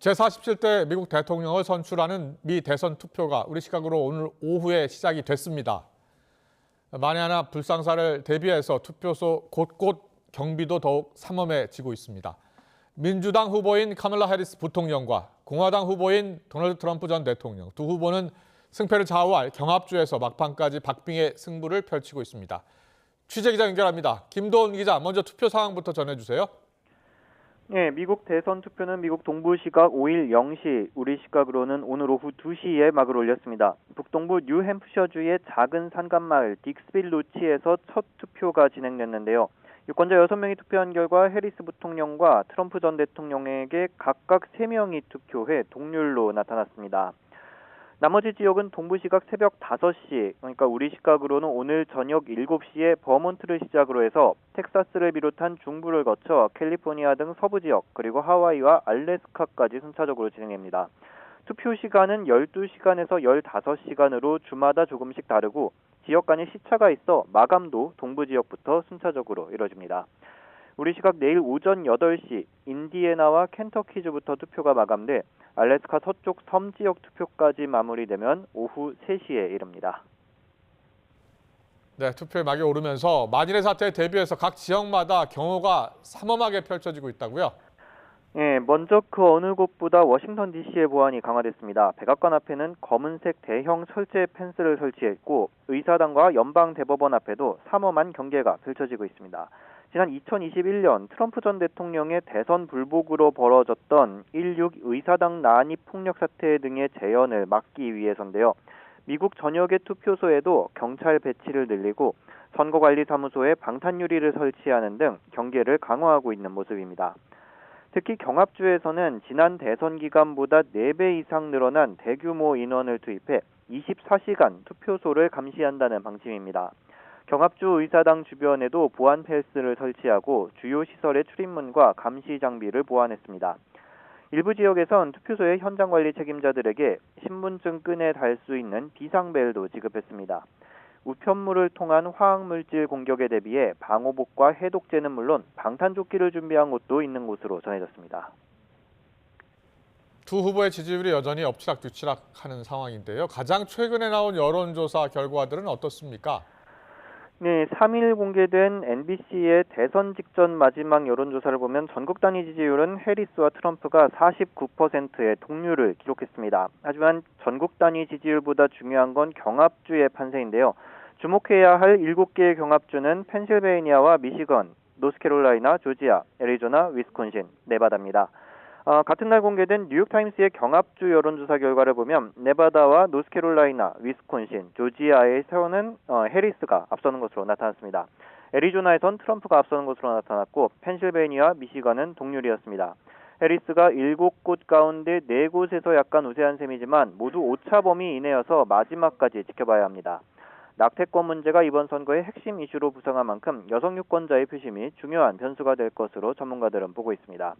제47대 미국 대통령을 선출하는 미 대선 투표가 우리 시각으로 오늘 오후에 시작이 됐습니다. 만에 하나 불상사를 대비해서 투표소 곳곳 경비도 더욱 삼엄해지고 있습니다. 민주당 후보인 카멀라 해리스 부통령과 공화당 후보인 도널드 트럼프 전 대통령, 두 후보는 승패를 좌우할 경합주에서 막판까지 박빙의 승부를 펼치고 있습니다. 취재기자 연결합니다. 김도훈 기자, 먼저 투표 상황부터 전해주세요. 네, 미국 대선 투표는 미국 동부 시각 5일 0시, 우리 시각으로는 오늘 오후 2시에 막을 올렸습니다. 북동부 뉴햄프셔주의 작은 산간마을 딕스빌 노치에서 첫 투표가 진행됐는데요. 유권자 6명이 투표한 결과 해리스 부통령과 트럼프 전 대통령에게 각각 3명이 투표해 동률로 나타났습니다. 나머지 지역은 동부 시각 새벽 5시, 그러니까 우리 시각으로는 오늘 저녁 7시에 버몬트를 시작으로 해서 텍사스를 비롯한 중부를 거쳐 캘리포니아 등 서부 지역, 그리고 하와이와 알래스카까지 순차적으로 진행됩니다. 투표 시간은 12시간에서 15시간으로 주마다 조금씩 다르고 지역 간의 시차가 있어 마감도 동부 지역부터 순차적으로 이뤄집니다. 우리 시각 내일 오전 8시 인디애나와 켄터키주부터 투표가 마감돼 알래스카 서쪽 섬 지역 투표까지 마무리되면 오후 3시에 이릅니다. 네, 투표의 막이 오르면서 만일의 사태에 대비해서 각 지역마다 경호가 삼엄하게 펼쳐지고 있다고요? 예, 먼저 그 어느 곳보다 워싱턴 DC의 보안이 강화됐습니다. 백악관 앞에는 검은색 대형 철제 펜스를 설치했고 의사당과 연방 대법원 앞에도 삼엄한 경계가 펼쳐지고 있습니다. 지난 2021년 트럼프 전 대통령의 대선 불복으로 벌어졌던 1.6 의사당 난입 폭력 사태 등의 재현을 막기 위해서인데요. 미국 전역의 투표소에도 경찰 배치를 늘리고 선거관리사무소에 방탄유리를 설치하는 등 경계를 강화하고 있는 모습입니다. 특히 경합주에서는 지난 대선 기간보다 4배 이상 늘어난 대규모 인원을 투입해 24시간 투표소를 감시한다는 방침입니다. 경합주 의사당 주변에도 보안 펜스를 설치하고 주요 시설의 출입문과 감시 장비를 보완했습니다. 일부 지역에선 투표소의 현장 관리 책임자들에게 신분증 끈에 달 수 있는 비상벨도 지급했습니다. 우편물을 통한 화학물질 공격에 대비해 방호복과 해독제는 물론 방탄조끼를 준비한 곳도 있는 곳으로 전해졌습니다. 두 후보의 지지율이 여전히 엎치락뒤치락하는 상황인데요. 가장 최근에 나온 여론조사 결과들은 어떻습니까? 네, 3일 공개된 NBC의 대선 직전 마지막 여론조사를 보면 전국 단위 지지율은 해리스와 트럼프가 49%의 동률을 기록했습니다. 하지만 전국 단위 지지율보다 중요한 건 경합주의 판세인데요. 주목해야 할 7개의 경합주는 펜실베이니아와 미시건, 노스캐롤라이나, 조지아, 애리조나, 위스콘신, 네바다입니다. 같은 날 공개된 뉴욕타임스의 경합주 여론조사 결과를 보면 네바다와 노스캐롤라이나, 위스콘신, 조지아에서는 해리스가 앞서는 것으로 나타났습니다. 애리조나에선 트럼프가 앞서는 것으로 나타났고 펜실베이니아, 미시건은 동률이었습니다. 해리스가 7곳 가운데 4곳에서 약간 우세한 셈이지만 모두 오차 범위 이내여서 마지막까지 지켜봐야 합니다. 낙태권 문제가 이번 선거의 핵심 이슈로 부상한 만큼 여성 유권자의 표심이 중요한 변수가 될 것으로 전문가들은 보고 있습니다.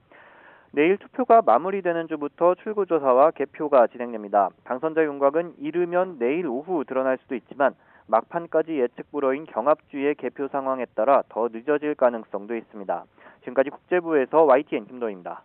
내일 투표가 마무리되는 주부터 출구조사와 개표가 진행됩니다. 당선자 윤곽은 이르면 내일 오후 드러날 수도 있지만 막판까지 예측 불허인 경합주의 개표 상황에 따라 더 늦어질 가능성도 있습니다. 지금까지 국제부에서 YTN 김도희입니다.